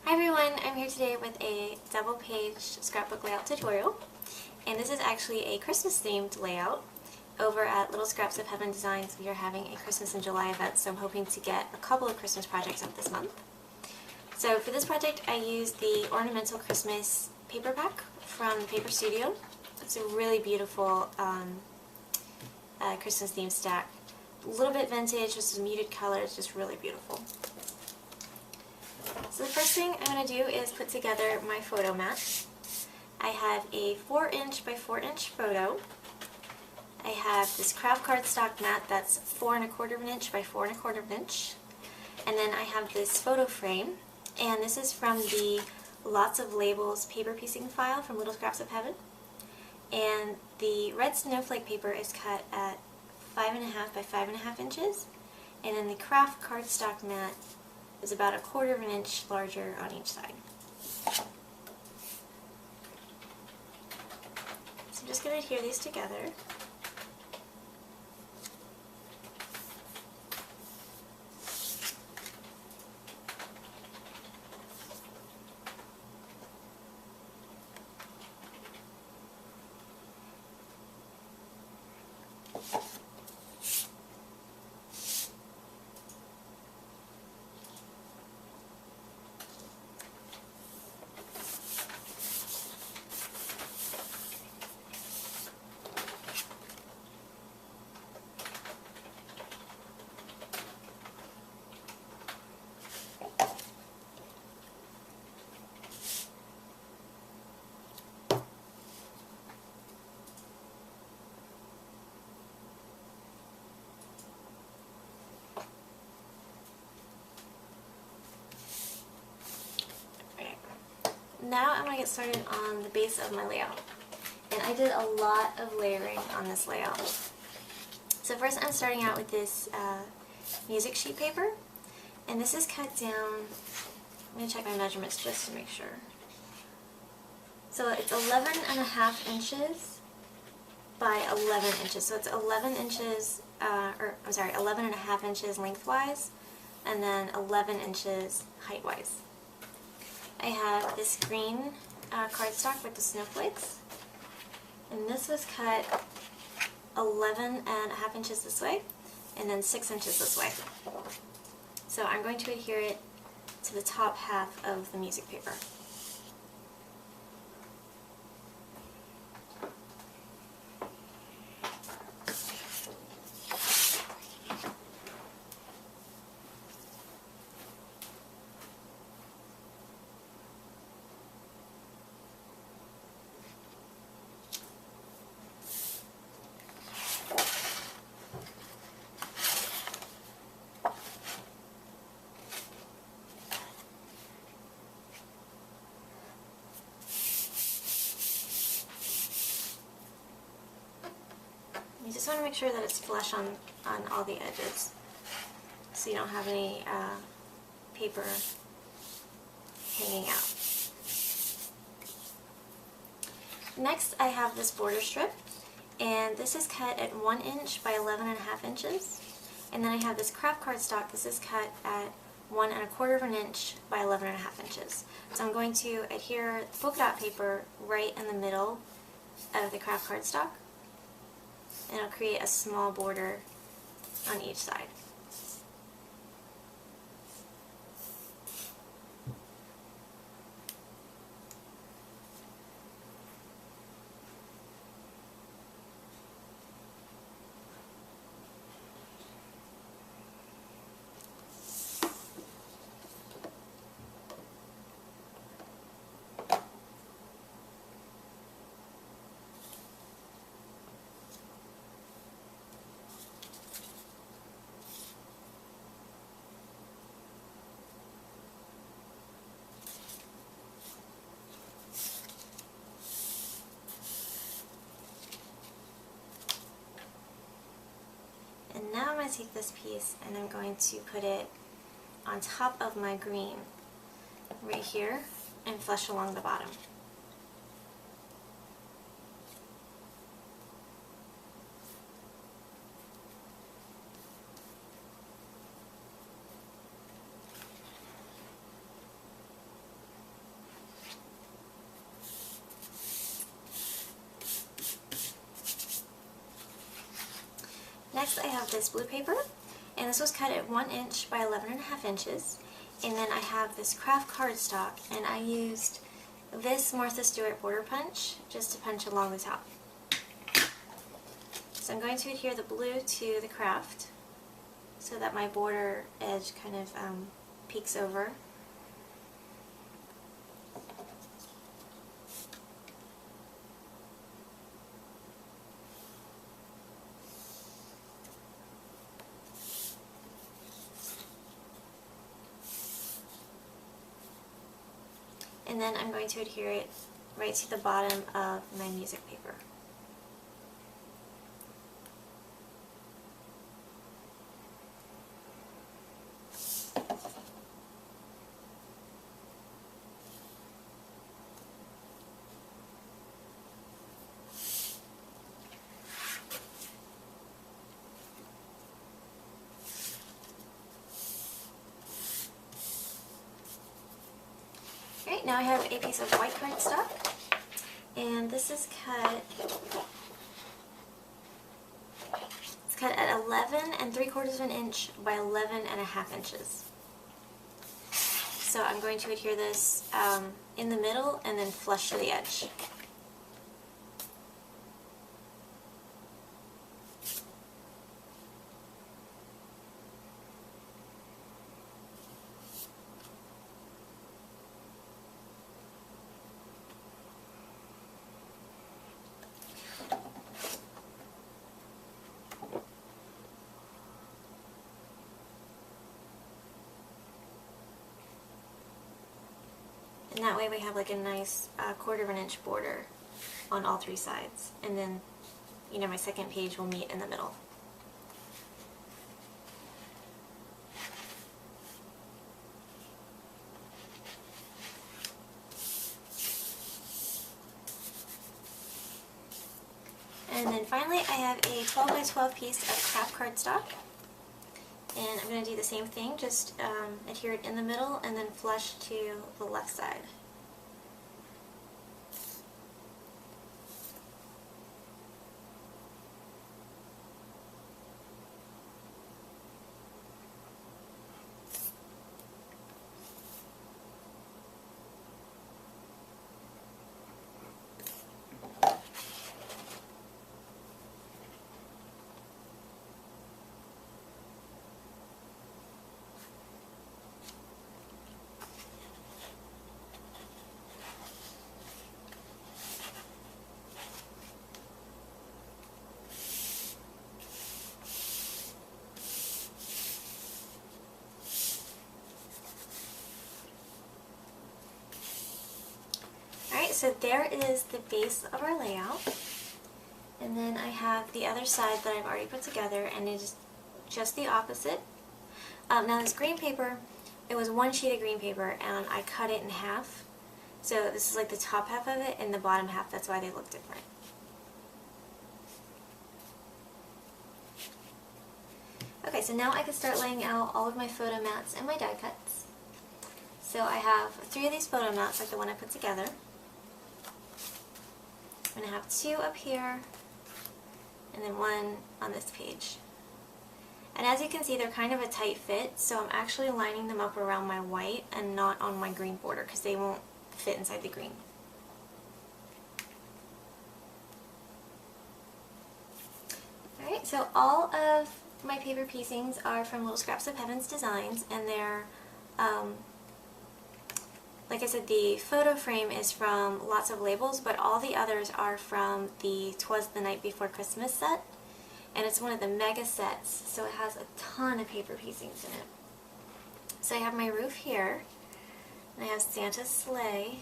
Hi everyone, I'm here today with a double-page scrapbook layout tutorial, and this is actually a Christmas themed layout. Over at Little Scraps of Heaven Designs we are having a Christmas in July event, so I'm hoping to get a couple of Christmas projects up this month. So for this project I used the Ornamental Christmas paper pack from Paper Studio. It's a really beautiful Christmas themed stack. A little bit vintage, just some muted colors, just really beautiful. So the first thing I'm going to do is put together my photo mat. I have a 4" by 4" photo. I have this craft cardstock mat that's 4 1/4 inch by 4 1/4 inch. And then I have this photo frame, and this is from the Lots of Labels paper piecing file from Little Scraps of Heaven. And the red snowflake paper is cut at 5 1/2 by 5 1/2 inches. And then the craft cardstock mat is about 1/4 inch larger on each side. So I'm just going to adhere these together. Now I'm going to get started on the base of my layout. And I did a lot of layering on this layout. So first I'm starting out with this music sheet paper. And this is cut down, I'm going to check my measurements just to make sure. So it's 11 1/2 inches by 11 inches. So it's 11 inches, 11 1/2 inches lengthwise, and then 11 inches heightwise. I have this green cardstock with the snowflakes, and this was cut 11 1/2 inches this way, and then 6 inches this way. So I'm going to adhere it to the top half of the music paper. You just want to make sure that it's flush on all the edges, so you don't have any paper hanging out. Next I have this border strip, and this is cut at 1 inch by 11 1/2 inches. And then I have this craft cardstock, this is cut at 1 1/4 inch by 11 1/2 inches. So I'm going to adhere the polka dot paper right in the middle of the craft cardstock, and I'll create a small border on each side. And now I'm going to take this piece and I'm going to put it on top of my green right here and flush along the bottom. next I have this blue paper, and this was cut at 1 inch by 11.5 inches. And then I have this craft cardstock, and I used this Martha Stewart border punch just to punch along the top. So I'm going to adhere the blue to the craft so that my border edge kind of peeks over. And then I'm going to adhere it right to the bottom of my music paper. Alright, now I have a piece of white cardstock, and this is cut, it's cut at 11 3/4 of an inch by 11.5 inches. So I'm going to adhere this in the middle and then flush to the edge. And that way we have like a nice 1/4 of an inch border on all 3 sides. And then, you know, my second page will meet in the middle. And then finally I have a 12 by 12 piece of craft cardstock. And I'm going to do the same thing, just adhere it in the middle and then flush to the left side. Alright, so there is the base of our layout. And then I have the other side that I've already put together, and it is just the opposite. Now this green paper, it was 1 sheet of green paper, and I cut it in half. So this is like the top half of it and the bottom half, that's why they look different. Okay, so now I can start laying out all of my photo mats and my die cuts. So I have 3 of these photo mats, like the one I put together. I'm going to have 2 up here, and then 1 on this page. And as you can see, they're kind of a tight fit, so I'm actually lining them up around my white and not on my green border, because they won't fit inside the green. Alright, so all of my paper piecings are from Little Scraps of Heaven's Designs, and they're, like I said, the photo frame is from Lots of Labels, but all the others are from the 'Twas the Night Before Christmas set, and it's one of the mega sets, so it has a ton of paper piecings in it. So I have my roof here, and I have Santa's sleigh,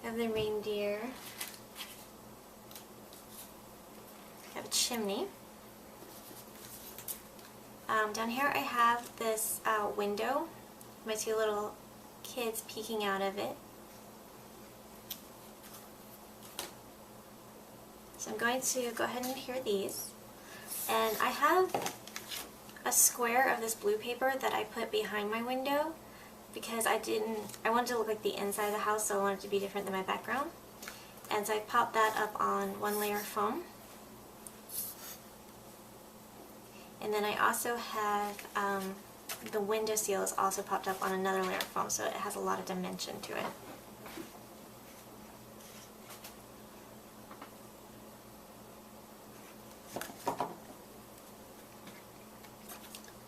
I have the reindeer, I have a chimney. Down here I have this window, my 2 little kids peeking out of it. So I'm going to go ahead and adhere these. And I have a square of this blue paper that I put behind my window because I wanted to look like the inside of the house, so I wanted it to be different than my background. And so I popped that up on 1 layer of foam. And then I also have the window seal is also popped up on another layer of foam, so it has a lot of dimension to it.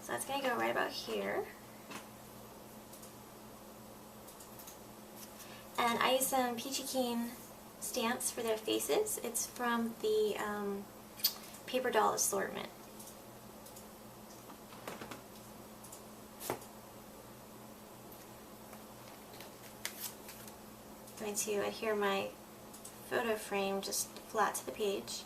So that's going to go right about here. And I use some Peachy Keen stamps for their faces. It's from the paper doll assortment. I'm going to adhere my photo frame just flat to the page.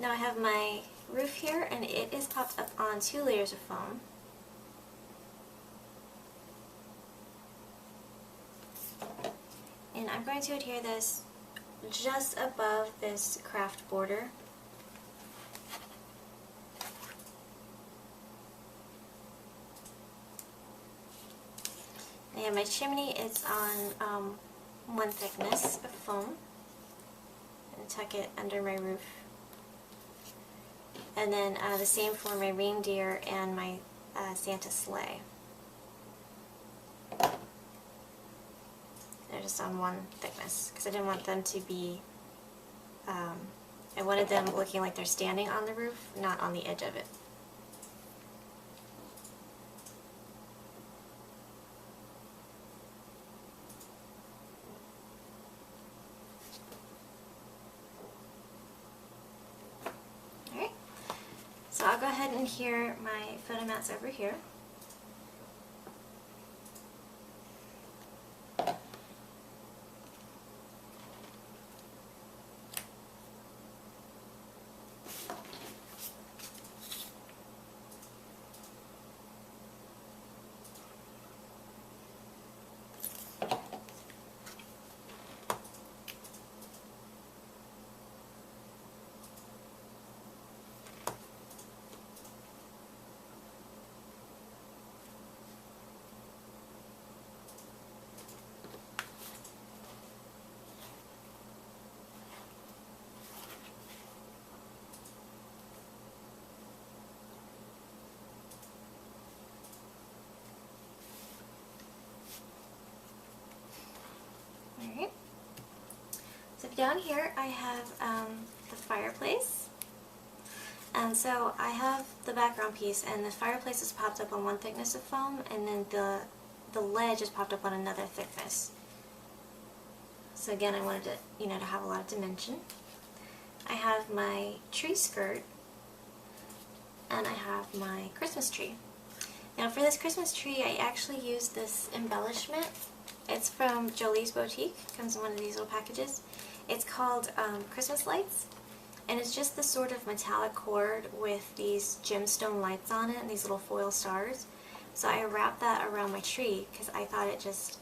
Now I have my roof here, and it is popped up on 2 layers of foam. And I'm going to adhere this just above this craft border. And my chimney is on 1 thickness of foam, and tuck it under my roof. And then the same for my reindeer and my Santa sleigh. They're just on 1 thickness because I didn't want them to be, I wanted them looking like they're standing on the roof, not on the edge of it. So I'll go ahead and adhere my photo mats over here. Alright, so down here I have the fireplace, and so I have the background piece, and the fireplace is popped up on 1 thickness of foam, and then the ledge is popped up on another thickness. So again, I wanted it, to have a lot of dimension. I have my tree skirt, and I have my Christmas tree. Now for this Christmas tree, I actually used this embellishment. It's from Jolie's Boutique. It comes in one of these little packages. It's called Christmas lights, and it's just this sort of metallic cord with these gemstone lights on it and these little foil stars. So I wrapped that around my tree because I thought it just,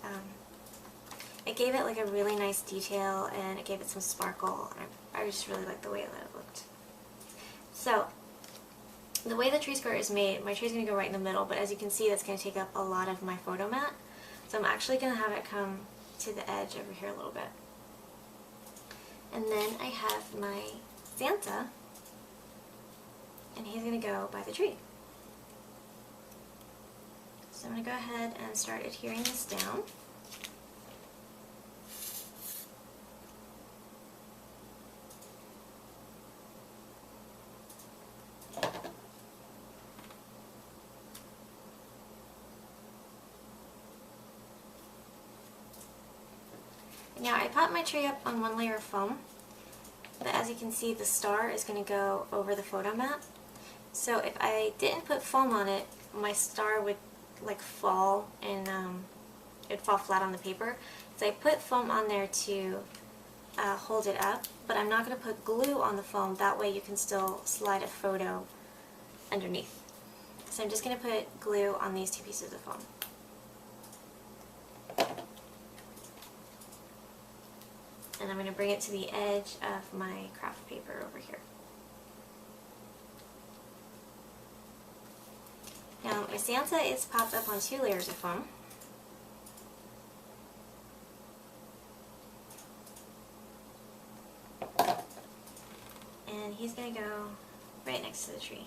it gave it like a really nice detail, and it gave it some sparkle. I just really liked the way that it looked. So the way the tree skirt is made, my tree's going to go right in the middle, but as you can see, that's going to take up a lot of my photo mat. So I'm actually going to have it come to the edge over here a little bit. And then I have my Santa, and he's going to go by the tree. So I'm going to go ahead and start adhering this down. Now I popped my tree up on 1 layer of foam, but as you can see, the star is going to go over the photo mat. So if I didn't put foam on it, my star would like fall, and it'd fall flat on the paper. So I put foam on there to hold it up, but I'm not going to put glue on the foam. That way you can still slide a photo underneath. So I'm just going to put glue on these two pieces of foam. And I'm going to bring it to the edge of my craft paper over here. Now my Santa is popped up on 2 layers of foam. And he's going to go right next to the tree.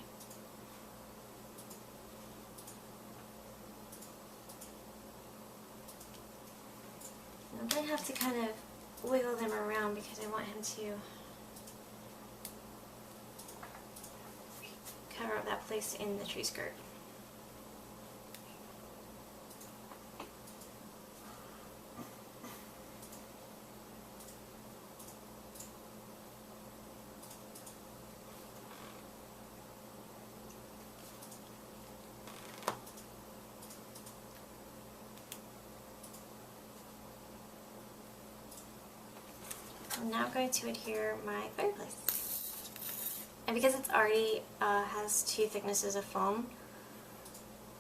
And I'm going to have to kind of wiggle them around because I want him to cover up that place in the tree skirt. Now I'm going to adhere my fireplace. And because it's already has 2 thicknesses of foam,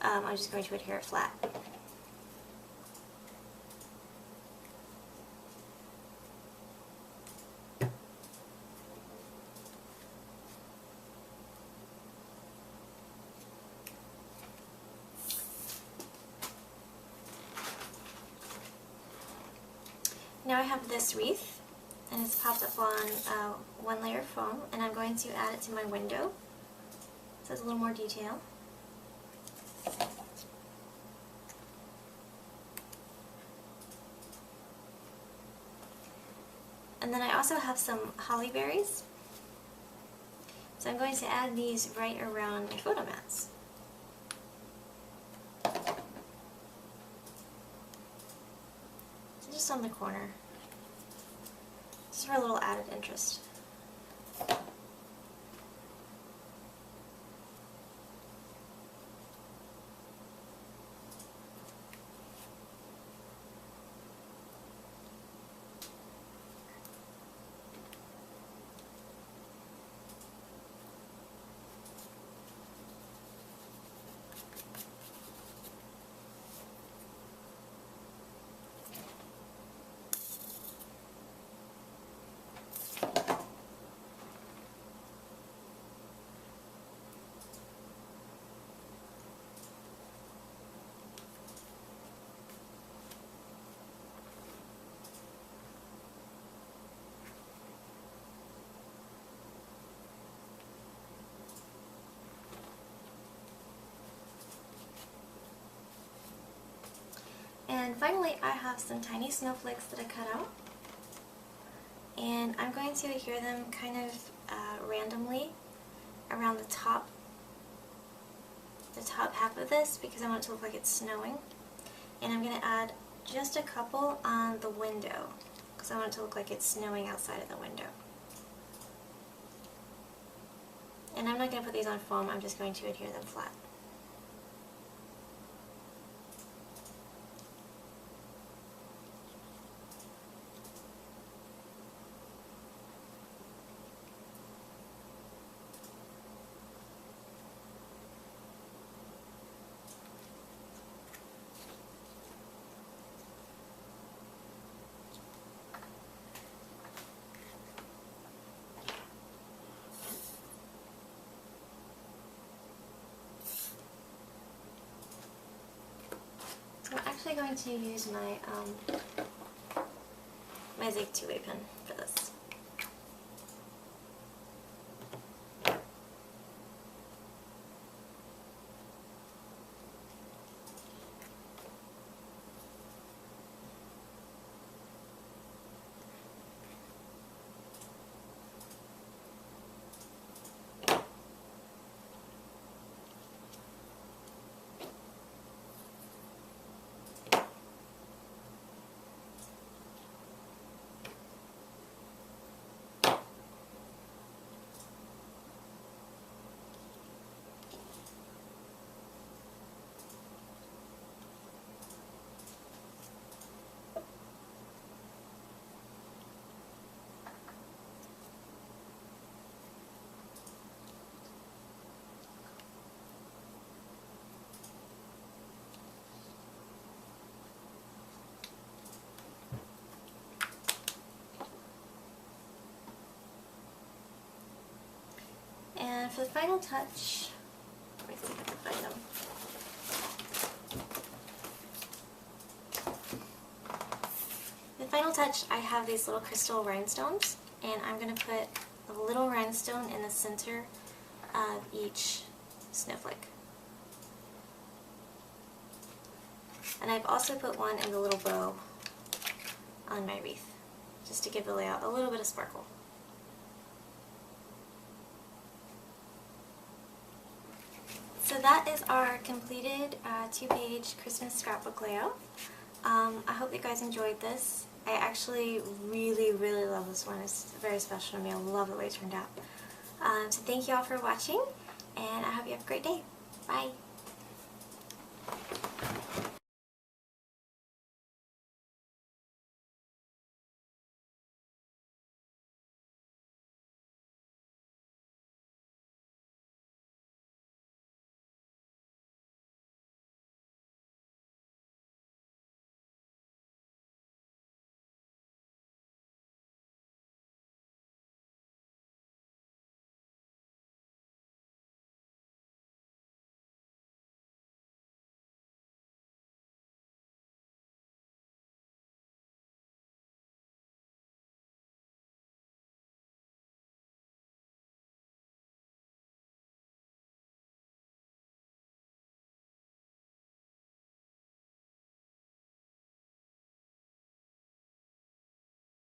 I'm just going to adhere it flat. Now I have this wreath. And it's popped up on 1 layer of foam, and I'm going to add it to my window so it's a little more detail. And then I also have some holly berries, so I'm going to add these right around my photo mats. So just on the corner. Just for a little added interest. And finally, I have some tiny snowflakes that I cut out, and I'm going to adhere them kind of randomly around the top half of this because I want it to look like it's snowing. And I'm going to add just a couple on the window because I want it to look like it's snowing outside of the window. And I'm not going to put these on foam, I'm just going to adhere them flat. I'm actually going to use my my Zig 2-way pen for this. the final touch, let me see if I can find them. The final touch, I have these little crystal rhinestones, and I'm going to put a little rhinestone in the center of each snowflake. And I've also put one in the little bow on my wreath, just to give the layout a little bit of sparkle. So that is our completed 2-page Christmas scrapbook layout. I hope you guys enjoyed this. I actually really love this one. It's very special to me. I love the way it turned out. So thank you all for watching, and I hope you have a great day. Bye!